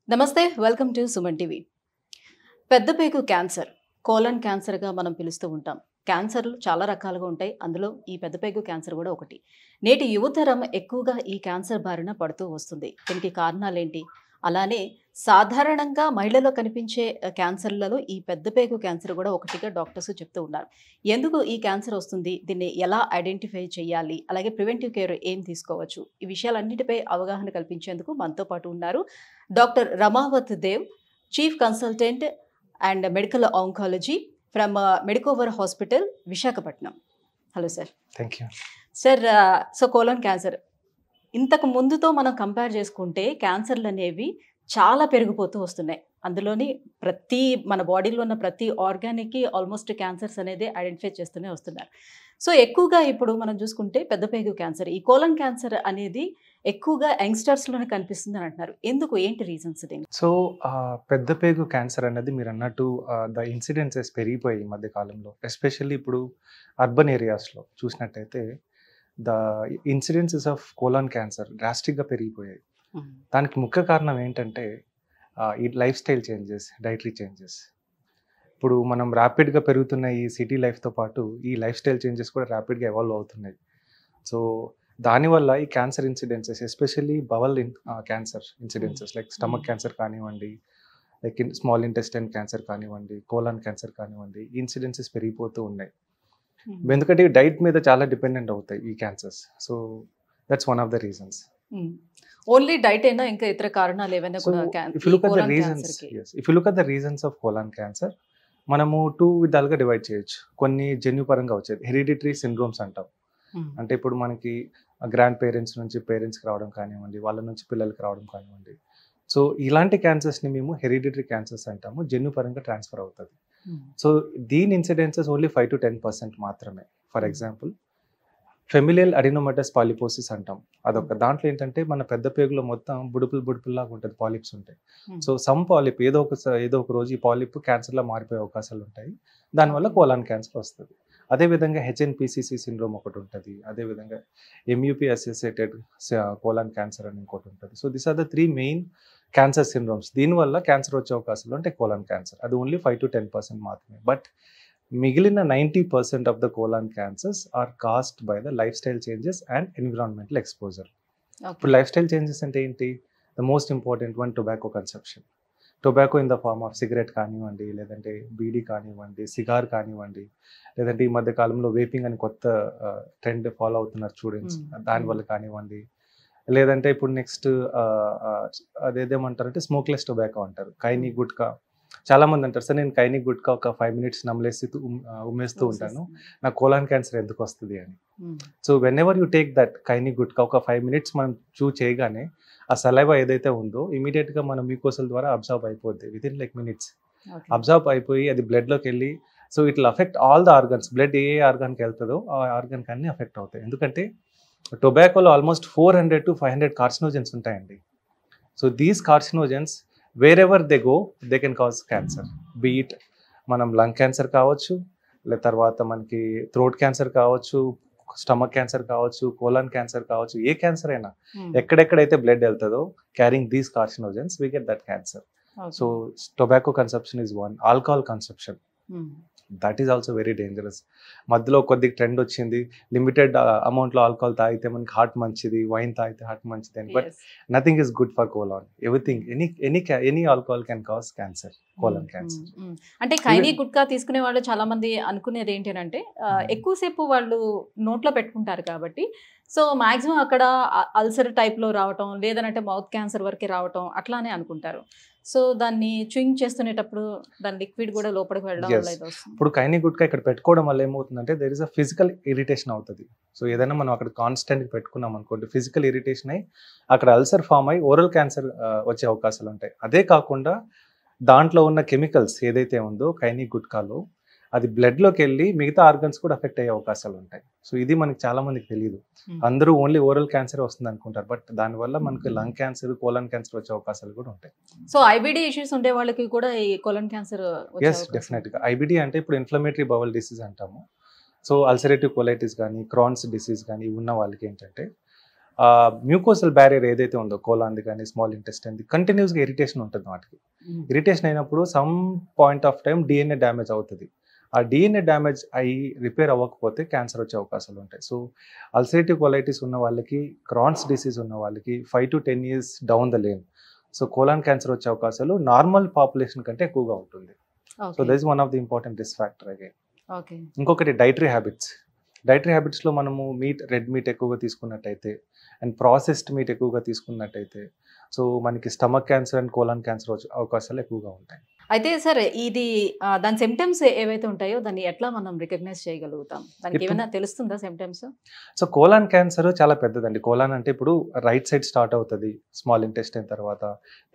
నమస్తే welcome to Suman TV. పెద్దపేగు cancer, colon క్యాన్సర్గా మనం పిలుస్తూ ఉంటాం. క్యాన్సర్లు చాలా రకాలుగా ఉంటాయి. అందులో ఈ పెద్దపేగు క్యాన్సర్ కూడా ఒకటి. నేటి యువతరం ఎక్కువగా ఈ క్యాన్సర్ బారిన పడుతూ వస్తుంది. దీనికి కారణాలేంటి? అలానే సాధారణంగా మహిళల్లో కనిపించే క్యాన్సర్లలో ఈ పెద్దపేగు క్యాన్సర్ కూడా ఒకటిగా డాక్టర్స్ చెప్తూ ఉన్నారు. ఎందుకు ఈ క్యాన్సర్ వస్తుంది? దీన్ని ఎలా ఐడెంటిఫై చేయాలి? అలాగే ప్రివెంటివ్ కేర్ ఏం తీసుకోవచ్చు? ఈ విషయాలన్నిటిపై అవగాహన కల్పించేందుకు మనతో పాటు ఉన్నారు doctor Ramavath Dev, chief consultant and medical oncology from Medicover hospital, Visakhapatnam. Hello sir. Thank you. Sir, so colon cancer ఇంతకు ముందుతో మనం కంపేర్ చేసుకుంటే క్యాన్సర్లు అనేవి చాలా పెరిగిపోతూ వస్తున్నాయి. అందులోని మన బాడీలో ఉన్న ప్రతి ఆర్గానికి ఆల్మోస్ట్ క్యాన్సర్స్ అనేది ఐడెంటిఫై చేస్తూనే వస్తున్నారు. సో ఎక్కువగా ఇప్పుడు మనం చూసుకుంటే పెద్దపేగు క్యాన్సర్, ఈ కోలన్ క్యాన్సర్ అనేది ఎక్కువగా యంగ్స్టర్స్లోనే కనిపిస్తుంది అని అంటున్నారు. ఎందుకు, ఏంటి రీజన్స్ దీనికి? సో పెద్ద పేగు క్యాన్సర్ అనేది మీరు అన్నట్టు ద ఇన్సిడెన్సెస్ పెరిగిపోయాయి ఈ మధ్య కాలంలో. ఎస్పెషల్లీ ఇప్పుడు అర్బన్ ఏరియాస్లో చూసినట్టయితే the incidences of colon cancer డ్రాస్టిక్గా పెరిగిపోయాయి. దానికి ముఖ్య కారణం ఏంటంటే ఈ life style changes, dietary changes. ఇప్పుడు మనం ర్యాపిడ్గా పెరుగుతున్న ఈ సిటీ లైఫ్తో పాటు ఈ లైఫ్ స్టైల్ చేంజెస్ కూడా ర్యాపిడ్గా ఎవాల్వ్ అవుతున్నాయి. సో దానివల్ల ఈ cancer incidences, especially bowel cancer incidences like stomach cancer కానివ్వండి, లైక్ స్మాల్ ఇంటెస్టైన్ క్యాన్సర్ కానివ్వండి, కోలాన్ క్యాన్సర్ కానివ్వండి, ఈ ఇన్సిడెన్సెస్ పెరిగిపోతూ ఉన్నాయి. ఎందుకంటే డైట్ మీద చాలా డిపెండెంట్ అవుతాయి ఈ cancers. So that's one of the reasons. Only diet అయినా ఇంకా ఇతర కారణాలు ఏవైనా కూడా if you look at the reasons of colon cancer, మనము 2 విధాలుగా డివైడ్ చేయొచ్చు. కొన్ని జన్యుపరంగా వచ్చేది హెరిడిటరీ సిండ్రోమ్స్ అంటాం. అంటే ఇప్పుడు మనకి గ్రాండ్ పేరెంట్స్ నుంచి పేరెంట్స్కి రావడం కానివ్వండి, వాళ్ళ నుంచి పిల్లలకి రావడం కానివ్వండి. సో ఇలాంటి క్యాన్సర్స్ని మేము హెరిడిటరీ క్యాన్సర్స్ అంటాము, జన్యుపరంగా ట్రాన్స్ఫర్ అవుతుంది. సో దీని ఇన్సిడెన్సెస్ ఓన్లీ 5 to 10% మాత్రమే. For example familial adenomatous polyposis అంటాం. అదొక దాంట్లో ఏంటంటే మన పెద్ద పేగులో మొత్తం బుడుపుల్లాగా ఉంటుంది, పాలిప్స్ ఉంటాయి. సో సమ్ పాలిప్ ఏదో ఒక రోజు ఈ పాలిప్ క్యాన్సర్లా మారిపోయే అవకాశాలు ఉంటాయి. దానివల్ల కోలాన్ క్యాన్సర్ వస్తుంది. అదేవిధంగా హెచ్ఎన్పిసిసి సిండ్రోమ్ ఒకటి ఉంటుంది. అదేవిధంగా ఎంయూపీ అసోసియేటెడ్ కోలాన్ క్యాన్సర్ అని ఇంకోటి ఉంటుంది. So this are the 3 main cancer syndromes. దీనివల్ల క్యాన్సర్ వచ్చే అవకాశాలు అంటే కోలాన్ క్యాన్సర్. అది ఓన్లీ 5 to 10% మాత్రమే. బట్ మిగిలిన 90% of the colon cancers are caused by the life style changes and environmental exposure. ఇప్పుడు లైఫ్ స్టైల్ చేంజెస్ అంటే ఏంటి? The most important one, tobacco consumption. Tobacco in the form of cigarette కానివ్వండి, లేదంటే బీడీ కానివ్వండి, cigar కానివ్వండి, లేదంటే ఈ మధ్య కాలంలో వేపింగ్ అని కొత్త ట్రెండ్ ఫాలో అవుతున్నారు స్టూడెంట్స్, దానివల్ల కానివ్వండి. లేదంటే ఇప్పుడు నెక్స్ట్ అదేదేమంటారంటే స్మోక్లెస్ టొబాకో అంటారు, కైనీ గుట్కా. చాలా మంది అంటారు, సార్ నేను కైనీ గుట్కా ఒక 5 minutes నమ్మలేసి ఉమ్మేస్తూ ఉంటాను, నాకు కోలాన్ క్యాన్సర్ ఎందుకు వస్తుంది అని. So whenever you take that khaini gutka, ఒక 5 minutes మనం చేయగానే ఆ సలైవా ఏదైతే ఉందో ఇమీడియట్గా మన మ్యూకోసల్ ద్వారా అబ్జర్వ్ అయిపోద్ది. వితిన్ లైక్ మినిట్స్ అబ్జర్వ్ అయిపోయి అది బ్లడ్లోకి వెళ్ళి, so it will affect all the organs. Blood ఏ ఆర్గాన్కి వెళ్తుందో ఆ ఆర్గాన్కి అన్నీ అఫెక్ట్ అవుతాయి. ఎందుకంటే టొబాకోలో ఆల్మోస్ట్ 400 to 500 కార్సినోజన్స్ ఉంటాయండి. So these carcinogens wherever they go they can cause cancer. Be it మనం లంగ్ క్యాన్సర్ కావచ్చు, లేదా తర్వాత మనకి థ్రోట్ క్యాన్సర్ కావచ్చు, స్టమక్ క్యాన్సర్ కావచ్చు, కోలాన్ క్యాన్సర్ కావచ్చు, ఏ క్యాన్సర్ అయినా ఎక్కడెక్కడైతే బ్లడ్ వెళ్తుందో carrying these carcinogens we get that cancer. So tobacco consumption is one. Alcohol consumption, that is also very dangerous. మధ్యలో కొద్దిగా ట్రెండ్ వచ్చింది, లిమిటెడ్ అమౌంట్లో ఆల్కహాల్ తాగితే మనకి హార్ట్ మంచిది, వైన్ తాగితే హార్ట్ మంచిది అని. But nothing is good for colon. Everything, any alcohol can cause cancer, colon cancer. అంటే కైనీ గుట్కా తీసుకునే వాళ్ళు చాలా మంది అనుకునేది ఏంటి అంటే ఎక్కువసేపు వాళ్ళు నోట్లో పెట్టుకుంటారు కాబట్టి, సో మాక్సిమం అక్కడ అల్సర్ టైప్లో రావటం, లేదనంటే మౌత్ క్యాన్సర్ వరకే రావటం అట్లానే అనుకుంటారు. సో దాన్ని చ్యూయింగ్ చేస్తునేటప్పుడు దాని లిక్విడ్ కూడా లోపలికి వెళ్ళడం వల్ల ఇది వస్తుంది. ఇప్పుడు కైనీ గుట్కా ఇక్కడ పెట్టుకోవడం వల్ల ఏమవుతుందంటే there is a physical irritation అవుతుంది. సో ఏదైనా మనం అక్కడ కాన్స్టెంట్గా పెట్టుకున్నాం అనుకోండి, ఫిజికల్ ఇరిటేషన్ అయ్యి అక్కడ అల్సర్ ఫామ్ అయ్యి ఓరల్ క్యాన్సర్ వచ్చే అవకాశాలు ఉంటాయి. అదే కాకుండా దాంట్లో ఉన్న కెమికల్స్ ఏదైతే ఉందో కైనీ గుట్కాలో, అది బ్లడ్లోకి వెళ్ళి మిగతా ఆర్గన్స్ కూడా అఫెక్ట్ అయ్యే అవకాశాలు ఉంటాయి. సో ఇది మనకి చాలా మందికి తెలియదు. అందరూ ఓన్లీ ఓరల్ క్యాన్సర్ వస్తుంది అనుకుంటారు, బట్ దానివల్ల మనకి లంగ్ క్యాన్సర్, కోలాన్ క్యాన్సర్ వచ్చే అవకాశాలు కూడా ఉంటాయి. సో ఐబిడి ఇష్యూస్ ఉండే వాళ్ళకి కూడా ఈ కోలాన్ క్యాన్సర్? ఎస్, డెఫినెట్గా. ఐబిడి అంటే ఇప్పుడు ఇన్ఫ్లమేటరీ బవల్ డిసీజ్ అంటాము. సో అల్సరేటివ్ కొలైటిస్ కానీ, క్రాన్స్ డిసీజ్ కానీ ఉన్న వాళ్ళకి ఏంటంటే మ్యూకోసల్ బ్యారియర్ ఏదైతే ఉందో కోలాన్ది కానీ స్మాల్ ఇంటెస్టైన్ది కంటిన్యూస్గా ఇరిటేషన్ ఉంటుంది వాటికి. ఇరిటేషన్ అయినప్పుడు some point of time DNA damage అవుతుంది. ఆ DNA డ్యామేజ్ అయ్యి రిపేర్ అవ్వకపోతే క్యాన్సర్ వచ్చే అవకాశాలు ఉంటాయి. సో అల్సరేటివ్ కొలైటిస్ ఉన్న వాళ్ళకి, క్రాన్స్ డిసీజ్ ఉన్న వాళ్ళకి 5 to 10 years down the lane so colon cancer వచ్చే అవకాశాలు నార్మల్ పాపులేషన్ కంటే ఎక్కువగా ఉంటుంది. So that is one of the important risk factor again. ఇంకొకటి డైటరీ హ్యాబిట్స్. డైటరీ హ్యాబిట్స్లో మనము రెడ్ మీట్ ఎక్కువగా తీసుకున్నట్టయితే అండ్ ప్రాసెస్డ్ మీట్ ఎక్కువగా తీసుకున్నట్టయితే సో మనకి stomach cancer and colon cancer వచ్చే అవకాశాలు ఎక్కువగా ఉంటాయి. అయితే సార్ ఇది దాని సిమ్టమ్స్ ఏవైతే ఉంటాయో దాన్ని ఎట్లా మనం రికగ్నైజ్ చేయగలుగుతాం? దానికి ఏమైనా తెలుస్తుందా సిమ్టమ్స్? సో కోలాన్ క్యాన్సర్ చాలా పెద్దదండి. కోలాన్ అంటే ఇప్పుడు రైట్ సైడ్ స్టార్ట్ అవుతుంది స్మాల్ ఇంటెస్టైన్, తర్వాత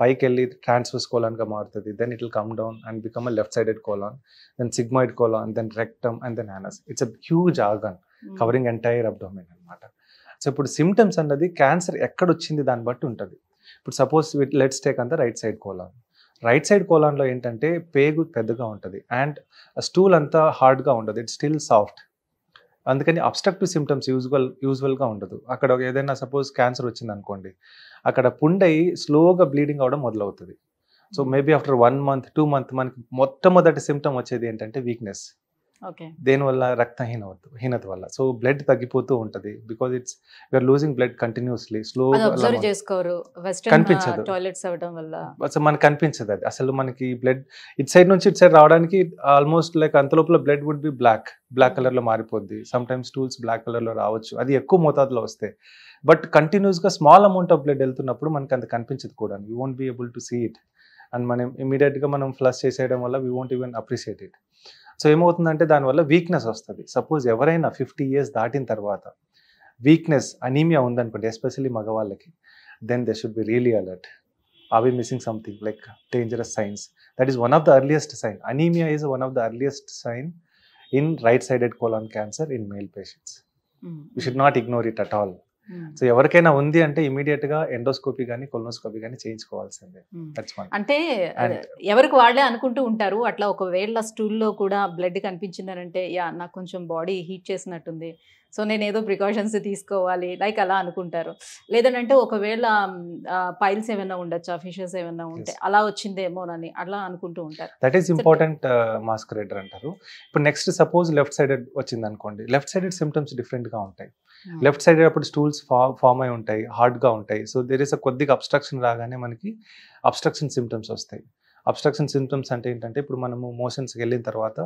పైకి వెళ్ళి ట్రాన్స్వర్స్ కోలాన్గా మారుతుంది. Then it will come down and become a left sided colon, then sigmoid colon, then rectum and then anus. It's a huge organ covering entire abdomen అనమాట. So ఇప్పుడు symptoms అన్నది cancer ఎక్కడ వచ్చింది దాన్ని బట్టి ఉంటుంది. ఇప్పుడు సపోజ్ లెట్స్ టేక్ అంత right side colon. Right side కోలాన్లో ఏంటంటే పేగు పెద్దగా ఉంటుంది అండ్ స్టూల్ అంతా హార్డ్గా ఉండదు, ఇట్స్ స్టిల్ సాఫ్ట్. అందుకని అబ్స్ట్రక్టివ్ సిమ్టమ్స్ యూజువల్గా ఉండదు. అక్కడ ఏదైనా సపోజ్ క్యాన్సర్ వచ్చింది అనుకోండి, అక్కడ పుండై స్లోగా బ్లీడింగ్ అవడం మొదలవుతుంది. So maybe after 1 month 2 months మనకి మొట్టమొదటి సిమ్టమ్ వచ్చేది ఏంటంటే వీక్నెస్. దేనివల్ల? రక్తహీనత వల్ల. సో బ్లడ్ తగ్గిపోతూ ఉంటుంది because we are losing blood continuously. స్లోగా కనిపించదు, అసలు మనకు కనిపించదు అది. అసలు మనకి బ్లడ్ ఇటు సైడ్ నుంచి ఇటు సైడ్ రావడానికి ఆల్మోస్ట్ లైక్ అంత లోపల బ్లడ్ వుడ్ బి బ్లాక్ కలర్లో మారిపోద్ది. సమ్ టైమ్స్ స్టూల్స్ బ్లాక్ కలర్లో రావచ్చు, అది ఎక్కువ మోతాదులో వస్తాయి. బట్ కంటిన్యూస్గా స్మాల్ అమౌంట్ ఆఫ్ బ్లడ్ వెళ్తున్నప్పుడు మనకి అంత కనిపించదు కూడా. We won't be able to see it and మనం ఇమీడియట్గా మనం ఫ్లష్ చేసేయడం వల్ల we won't even appreciate it. So ఏమవుతుందంటే దానివల్ల వీక్నెస్ వస్తుంది. సపోజ్ ఎవరైనా 50 years దాటిన తర్వాత వీక్నెస్, అనీమియా ఉందనుకోండి, ఎస్పెషల్లీ మగవాళ్ళకి, then they should be really alert. Are we missing something like dangerous signs? That is one of the earliest sign. Anaemia is one of the earliest sign in right sided colon cancer in male patients. You should not ignore it at all. So ఎవరికైనా ఉంది అంటే immediate గా endoscopy కానీ colonoscopy కానీ చేయించుకోవాల్సిందే. అంటే ఎవరికి వాళ్ళే అనుకుంటూ ఉంటారు. అట్లా ఒకవేళ స్టూల్లో కూడా బ్లడ్ కనిపించింది అంటే యా నాకు కొంచెం బాడీ హీట్ చేసినట్టుంది, సో నేను ఏదో ప్రికాషన్స్ తీసుకోవాలి లైక్ అలా అనుకుంటారు. లేదంటే ఒకవేళ పైల్స్ ఏమైనా ఉండొచ్చా, ఫిషెస్ ఏమైనా ఉంటే అలా వచ్చిందేమోనని అలా అనుకుంటూ ఉంటారు. దట్ ఈస్ ఇంపార్టెంట్ మాస్కరేటర్ అంటారు. ఇప్పుడు నెక్స్ట్ సపోజ్ లెఫ్ట్ సైడెడ్ వచ్చింది అనుకోండి, లెఫ్ట్ సైడెడ్ సిమ్టమ్స్ డిఫరెంట్ గా ఉంటాయి. లెఫ్ట్ సైడ్ అప్పుడు స్టూల్స్ ఫామ్ అయి ఉంటాయి, హార్డ్గా ఉంటాయి. సో దేర్ ఇస్ కొద్దిగా అబ్స్ట్రక్షన్ రాగానే మనకి అబ్స్ట్రక్షన్ సిమ్టమ్స్ వస్తాయి. అబ్స్ట్రక్షన్ సిమ్టమ్స్ అంటే ఏంటంటే ఇప్పుడు మనము మోషన్స్కి వెళ్ళిన తర్వాత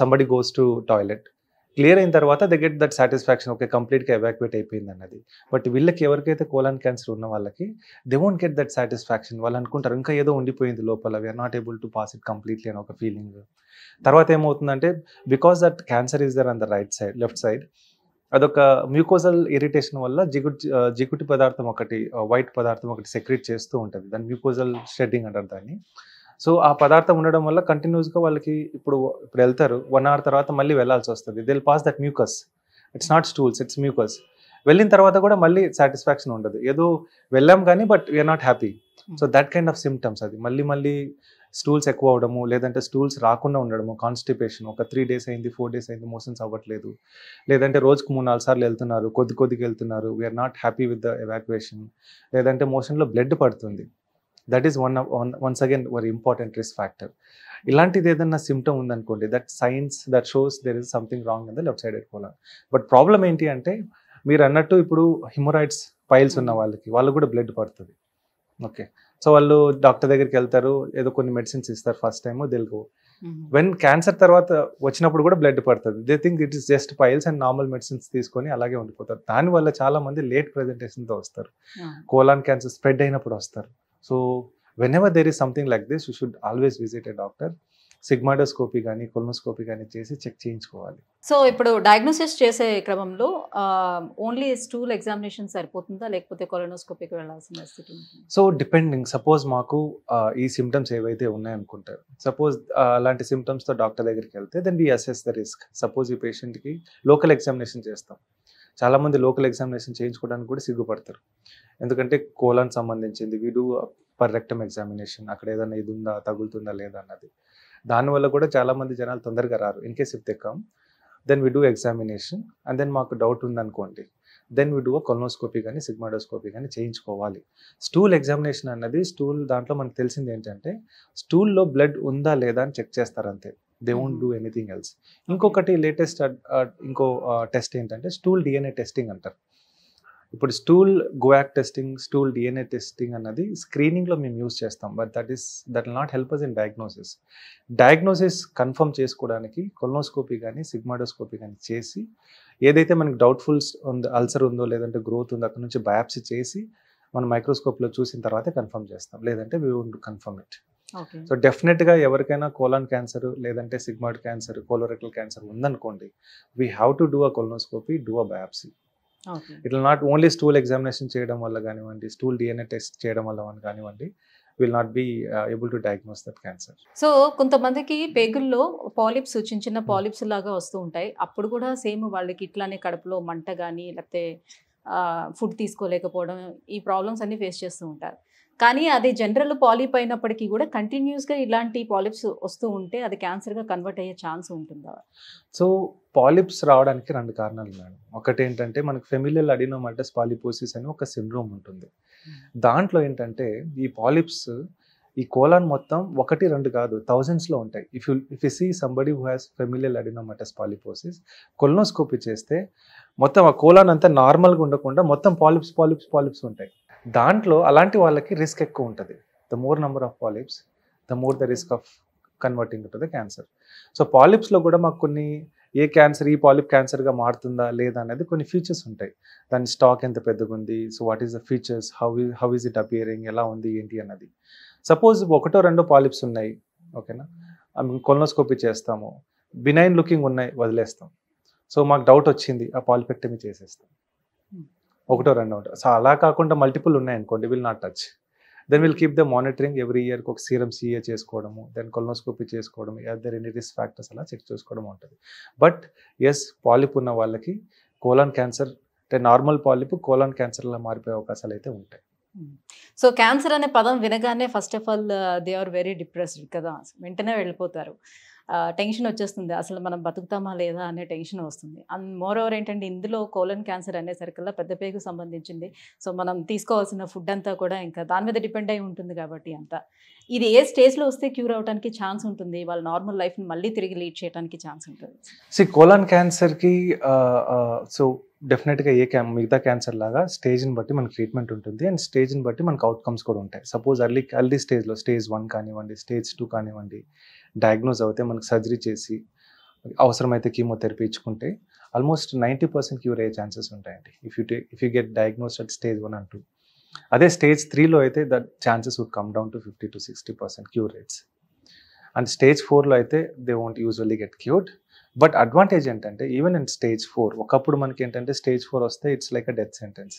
somebody goes to toilet, clear అయిన తర్వాత they get that satisfaction, okay కంప్లీట్గా ఎవాక్యుయేట్ అయిపోయింది అన్నది. బట్ వీళ్ళకి ఎవరికైతే కోలాన్ క్యాన్సర్ ఉన్న వాళ్ళకి they won't get that satisfaction. వాళ్ళు అనుకుంటారు ఇంకా ఏదో ఉండిపోయింది లోపల, we are not able to pass it completely అని ఒక ఫీలింగ్. తర్వాత ఏమవుతుందంటే because that cancer is there on the right side, left side, అదొక మ్యూకోజల్ ఇరిటేషన్ వల్ల జిగుటి పదార్థం ఒకటి, వైట్ పదార్థం ఒకటి సెక్రెట్ చేస్తూ ఉంటుంది. దాన్ని మ్యూకోజల్ షెడ్డింగ్ అంటారు దాన్ని. సో ఆ పదార్థం ఉండడం వల్ల కంటిన్యూస్గా వాళ్ళకి ఇప్పుడు వెళ్తారు, 1 hour తర్వాత మళ్ళీ వెళ్ళాల్సి వస్తుంది. They will pass that mucus, it's not stools, it's mucus. వెళ్ళిన తర్వాత కూడా మళ్ళీ సాటిస్ఫాక్షన్ ఉండదు, ఏదో వెళ్ళాం కానీ but we are not happy. So that kind of symptoms. అది మళ్ళీ స్టూల్స్ ఎక్కువ అవడము, లేదంటే స్టూల్స్ రాకుండా ఉండడము, కాన్స్టిపేషన్, ఒక 3 days అయింది 4 days అయింది మోషన్స్ అవ్వట్లేదు, లేదంటే రోజుకు 3-4 సార్లు వెళ్తున్నారు, కొద్దిగా వెళ్తున్నారు, we are not happy with the evacuation, లేదంటే మోషన్లో బ్లడ్ పడుతుంది. That is once again very important risk factor. ఇలాంటిది ఏదన్నా సిమ్టమ్ ఉందనుకోండి, that signs that shows there is something wrong in the left sided colon. But problem ఏంటి అంటే మీరు అన్నట్టు ఇప్పుడు హిమోరాయిడ్స్, పైల్స్ ఉన్న వాళ్ళకి కూడా బ్లడ్ పడుతుంది. ఓకే, సో వాళ్ళు డాక్టర్ దగ్గరికి వెళ్తారు, ఏదో కొన్ని మెడిసిన్స్ ఇస్తారు first time, they'll go. When cancer తర్వాత వచ్చినప్పుడు కూడా బ్లడ్ పడుతుంది, they think it is just piles and normal medicines తీసుకొని అలాగే ఉండిపోతారు. దానివల్ల చాలా మంది లేట్ ప్రెజెంటేషన్తో వస్తారు, కోలాన్ క్యాన్సర్ స్ప్రెడ్ అయినప్పుడు వస్తారు. So whenever there is something like this, you should always visit a doctor. Sigmoidoscopy కానీ కొలోనోస్కోపీ కానీ చేసి చెక్ చేయించుకోవాలి. సో ఇప్పుడు డయాగ్నోసిస్ చేసే క్రమంలో ఓన్లీ స్టూల్ ఎగ్జామినేషన్ సరిపోతుందా, లేకపోతే కొలోనోస్కోపీకి వెళ్ళాల్సిన స్థితి ఉంటుంది? సో డిపెండింగ్, సపోజ్ మాకు ఈ సిమ్టమ్స్ ఏవైతే ఉన్నాయనుకుంటారు, సపోజ్ అలాంటి సిమ్టమ్స్తో డాక్టర్ దగ్గరికి వెళ్తే then we assess the risk. Suppose ఈ పేషెంట్కి లోకల్ ఎగ్జామినేషన్ చేస్తాం. చాలామంది లోకల్ ఎగ్జామినేషన్ చేయించుకోవడానికి కూడా సిగ్గుపడతారు, ఎందుకంటే కోలాన్ సంబంధించింది. We do per rectum examination, అక్కడ ఏదైనా ఇది ఉందా, తగులుతుందా లేదా అన్నది. దానివల్ల కూడా చాలామంది జనాలు తొందరగా రారు. In case if they come, then we do examination and then మాకు డౌట్ ఉందనుకోండి, దెన్ వీ డూ కొలనోస్కోపీ కానీ సిగ్మాడోస్కోపీ కానీ చేయించుకోవాలి. స్టూల్ ఎగ్జామినేషన్ అన్నది దాంట్లో మనకు తెలిసింది ఏంటంటే స్టూల్లో బ్లడ్ ఉందా లేదా అని చెక్ చేస్తారు అంతే. They won't do anything else. ఇంకొకటి లేటెస్ట్ ఇంకో టెస్ట్ ఏంటంటే స్టూల్ డిఎన్ఏ టెస్టింగ్ అంటారు. ఇప్పుడు stool guaiac testing, stool DNA testing అన్నది స్క్రీనింగ్లో మేము యూజ్ చేస్తాం. But that will not help us in diagnosis. Diagnosis confirm చేసుకోవడానికి కొలనోస్కోపీ కానీ సిగ్మాడోస్కోపీ కానీ చేసి ఏదైతే మనకి డౌట్ఫుల్స్ ఉందో, అల్సర్ ఉందో లేదంటే గ్రోత్ ఉందో అక్కడ నుంచి బయాప్సీ చేసి మనం మైక్రోస్కోప్లో చూసిన తర్వాతే కన్ఫర్మ్ చేస్తాం. లేదంటే we won't confirm it. So డెఫినెట్గా ఎవరికైనా కోలాన్ క్యాన్సర్ లేదంటే సిగ్మాయిడ్ క్యాన్సర్, కోలోరెక్టల్ క్యాన్సర్ ఉందనుకోండి, we have to do a colonoscopy, do a biopsy. It will not only stool examination చేయడం వల్ల కానివ్వండి, స్టూల్ డిఎన్ఏ టెస్ట్ చేయడం వల్ల కానివ్వండి, will not be able to diagnose that cancer. So కొంతమందికి పేగుల్లో polyps, చిన్న చిన్న పాలిప్స్ లాగా వస్తూ ఉంటాయి. అప్పుడు కూడా సేమ్ వాళ్ళకి ఇట్లానే కడుపులో మంట కానీ లేకపోతే ఫుడ్ తీసుకోలేకపోవడం, ఈ ప్రాబ్లమ్స్ అన్ని ఫేస్ చేస్తూ ఉంటారు. కానీ అది జనరల్ పాలిప్ అయినప్పటికీ కూడా కంటిన్యూస్గా ఇలాంటి పాలిప్స్ వస్తూ ఉంటే అది క్యాన్సర్గా కన్వర్ట్ అయ్యే ఛాన్స్ ఉంటుందా? సో పాలిప్స్ రావడానికి 2 కారణాలు మేడం. ఒకటి ఏంటంటే మనకు ఫెమిలియల్ అడినోమటస్ పాలిపోసిస్ అని ఒక సిండ్రోమ్ ఉంటుంది. దాంట్లో ఏంటంటే ఈ పాలిప్స్ ఈ కోలాన్ మొత్తం 1, 2 కాదు, థౌజండ్స్లో ఉంటాయి. If you see somebody who has familial adenomatous polyposis, colonoscopy చేస్తే మొత్తం ఆ కోలాన్ అంతా నార్మల్గా ఉండకుండా మొత్తం పాలిప్స్ ఉంటాయి. దాంట్లో అలాంటి వాళ్ళకి రిస్క్ ఎక్కువ ఉంటుంది. The more number of polyps, the more the risk of converting to the cancer. So పాలిప్స్లో కూడా మాకు కొన్ని ఏ క్యాన్సర్ ఈ పాలిప్ క్యాన్సర్గా మారుతుందా లేదా అనేది కొన్ని ఫీచర్స్ ఉంటాయి. దాని స్టాక్ ఎంత పెద్దగా ఉంది, so what is the features, how is it appearing, ఎలా ఉంది ఏంటి అన్నది. సపోజ్ 1, 2 పాలిప్స్ ఉన్నాయి, ఓకేనా, కొలనోస్కోపీ చేస్తాము, బినైన్ లుకింగ్ ఉన్నాయి, వదిలేస్తాం. సో మాకు డౌట్ వచ్చింది, ఆ పాలిపెక్టమీ చేసేస్తాం. 1, 2 ఉంటాయి. సో అలా కాకుండా మల్టిపుల్ ఉన్నాయనుకోండి, will not touch. Then will keep the monitoring every ఇయర్కి ఒక సీరం సిఏ చేసుకోవడము, దెన్ కొలనోస్కోపీ చేసుకోవడం, దర్ ఎనీ రిస్క్ ఫ్యాక్టర్స్ అలా చెక్ చేసుకోవడం ఉంటుంది. బట్ ఎస్, పాలిప్ ఉన్న వాళ్ళకి కోలాన్ క్యాన్సర్ అంటే నార్మల్ పాలిప్ కోలాన్ క్యాన్సర్లా మారిపోయే అవకాశాలు అయితే ఉంటాయి. సో క్యాన్సర్ అనే పదం వినగానే first of all they are very depressed కదా, వెంటనే వెళ్ళిపోతారు. టెన్షన్ వచ్చేస్తుంది, అసలు మనం బతుకుతామా లేదా అనే టెన్షన్ వస్తుంది. అండ్ మోర్ ఓవర్ ఏంటంటే ఇందులో కోలన్ క్యాన్సర్ అనేసరికల్లా పెద్ద పేగు సంబంధించింది. సో మనం తీసుకోవాల్సిన ఫుడ్ అంతా కూడా ఇంకా దాని మీద డిపెండ్ అయి ఉంటుంది కాబట్టి అంతా ఇది ఏ స్టేజ్లో వస్తే క్యూర్ అవడానికి ఛాన్స్ ఉంటుంది, వాళ్ళ నార్మల్ లైఫ్ని మళ్ళీ తిరిగి లీడ్ చేయడానికి ఛాన్స్ ఉంటుంది? కోలాన్ క్యాన్సర్కి సో డెఫినెట్గా మిగతా క్యాన్సర్ లాగా స్టేజ్ని బట్టి మనకి ట్రీట్మెంట్ ఉంటుంది అండ్ స్టేజ్ని బట్టి మనకు అవుట్కమ్స్ కూడా ఉంటాయి. సపోజ్ ఎర్లీ స్టేజ్లో స్టేజ్ 1 కానివ్వండి, స్టేజ్ 2 కానివ్వండి, డయాగ్నోజ్ అవుతే మనకు సర్జరీ చేసి అవసరమైతే కీమోథెరపీ ఇచ్చుకుంటే ఆల్మోస్ట్ 90% క్యూర్ అయ్యే ఛాన్సెస్ ఉంటాయండి if you get diagnosed at stage 1 and 2. అదే స్టేజ్ 3లో అయితే that chances would come down to 50 to 60% cure rates. And stage 4లో అయితే they won't usually get cured. But advantage ఏంటంటే ఈవెన్ ఇన్ స్టేజ్ 4 ఒకప్పుడు మనకి ఏంటంటే స్టేజ్ 4 వస్తే it's like a death sentence.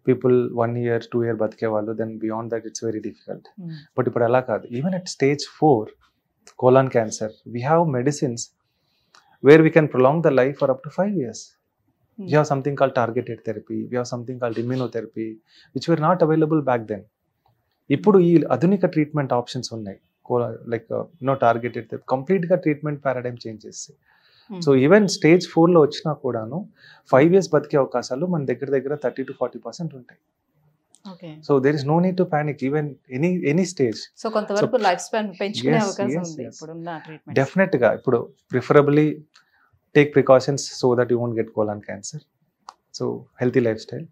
People 1 year 2 year బతికే వాళ్ళు, then beyond that it's very difficult. But ఇప్పుడు అలా కాదు. Even at stage 4 colon cancer, we have medicines where we can prolong the life for up to 5 years. We have something called targeted therapy, we have something called immunotherapy, which were not available back then. ఇప్పుడు ఈ ఆధునిక treatment options ఉన్నాయి, like targeted therapy, కంప్లీట్గా treatment paradigm change చేస్తాయి. So even stage 4లో వచ్చినా కూడాను 5 years బతికే అవకాశాలు మన దగ్గర 30 to 40% ఉంటాయి. So there is no need to panic even any stage. So కొంతవరకు లైఫ్ స్పాన్ పెంచుకునే అవకాశం ఉంది ఇప్పుడున్న ట్రీట్మెంట్. డెఫినెట్గా ఇప్పుడు preferably take precautions so that you won't get colon cancer. So healthy lifestyle.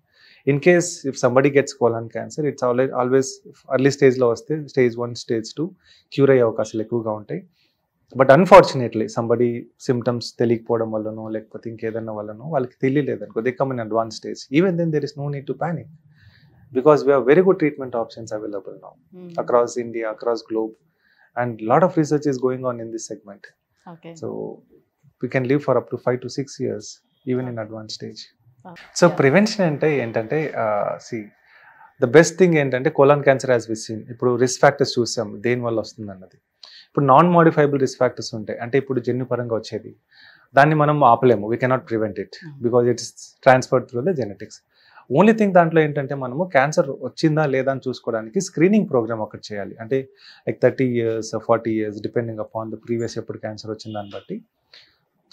In case if somebody gets colon cancer, it's always early స్టేజ్లో వస్తే stage 1, stage 2 cure అయ్యే అవకాశాలు ఎక్కువగా ఉంటాయి. బట్ అన్ఫార్చునేట్లీ సంబడి సిమ్టమ్స్ తెలియకపోవడం వల్లనో లేకపోతే ఇంకేదన్నా వల్లనో వాళ్ళకి తెలియలేదనుకో, they come in advance stage, even then there is no need to panic. Because we have very good treatment options available now across India, across globe, and a lot of research is going on in this segment. So we can live for up to 5 to 6 years even in advanced stage. So prevention ఏంటంటే see the best thing ఏంటంటే colon cancer as we seen, ఇప్పుడు risk factors చూసాం దేని వల్ల వస్తుంది అన్నది. ఇప్పుడు non modifiable risk factors ఉంటాయి, అంటే ఇప్పుడు జన్యుపరంగా వచ్చేది, దాన్ని మనం ఆపలేము, we cannot prevent it because it is transferred through the genetics. Only thing దాంట్లో ఏంటంటే మనము క్యాన్సర్ వచ్చిందా లేదా అని చూసుకోవడానికి స్క్రీనింగ్ ప్రోగ్రామ్ ఒకటి చేయాలి. అంటే like 30 years 40 years depending upon the previous ఎప్పుడు క్యాన్సర్ వచ్చిన దాన్ని బట్టి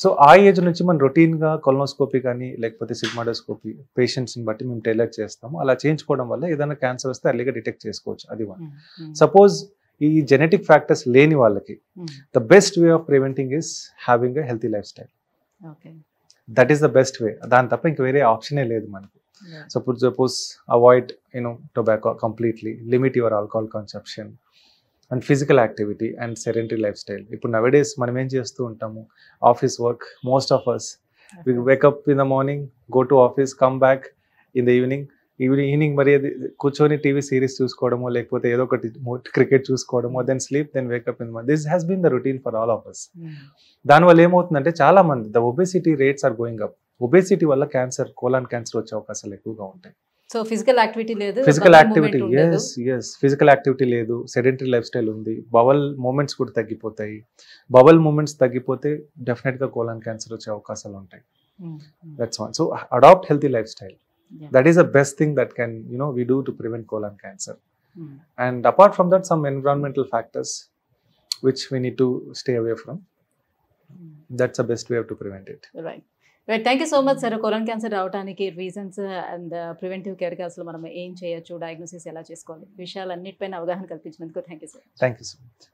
సో ఆ ఏజ్ నుంచి మనం రొటీన్గా కొలనోస్కోపీ కానీ లేకపోతే సిగ్మాడోస్కోపీ పేషెంట్స్ని బట్టి మేము టైలర్ చేస్తాము. అలా చేయించుకోవడం వల్ల ఏదైనా క్యాన్సర్ వస్తే అర్లీగా డిటెక్ట్ చేసుకోవచ్చు. అది వన్. సపోజ్ ఈ జెనెటిక్ ఫ్యాక్టర్స్ లేని వాళ్ళకి the best way of preventing is having a healthy lifestyle. That is the best way. దాని తప్ప ఇంక వేరే ఆప్షనే లేదు మనకి. Suppose avoid tobacco completely, limit your alcohol consumption and physical activity and sedentary life style. ఇప్పుడు nowadays మనం ఏం చేస్తూ ఉంటాము, office work, most of us we wake up in the morning, go to office, come back in the evening మరి కూర్చొని TV series చూసుకోవడమో లేకపోతే ఏదో ఒకటి క్రికెట్ చూసుకోవడమో, then sleep, then wake up in this has been the routine for all of us. దానివల్ల ఏమవుతుందంటే చాలా మంది the obesity rates are going up. Obesity వల్ల క్యాన్సర్, కోలాన్ క్యాన్సర్ వచ్చే అవకాశాలు ఎక్కువగా ఉంటాయి. సో ఫిజికల్ యాక్టివిటీ లేదు, ఫిజికల్ యాక్టివిటీ ఫిజికల్ యాక్టివిటీ లేదు, సెడెంటరీ లైఫ్ స్టైల్ ఉంది, బవల్ మూమెంట్స్ కూడా తగ్గిపోతాయి. బవల్ మూమెంట్స్ తగ్గిపోతే డెఫినెట్ గా కోలాన్ క్యాన్సర్ వచ్చే అవకాశాలు ఉంటాయి. That's one. So adopt healthy lifestyle. That is the best thing that can we do to prevent colon cancer. And apart from that, some environmental factors which we need to stay away from. That's the best way to prevent it. Right. Thank you so much, sir. Colon cancer రావడానికి reasons and preventive care గా అసలు మనం ఏం చేయొచ్చు, diagnosis ఎలా చేసుకోవాలి, విషయాలన్నిటిపైన అవగాహన కల్పించినందుకు thank you sir. Thank you so much.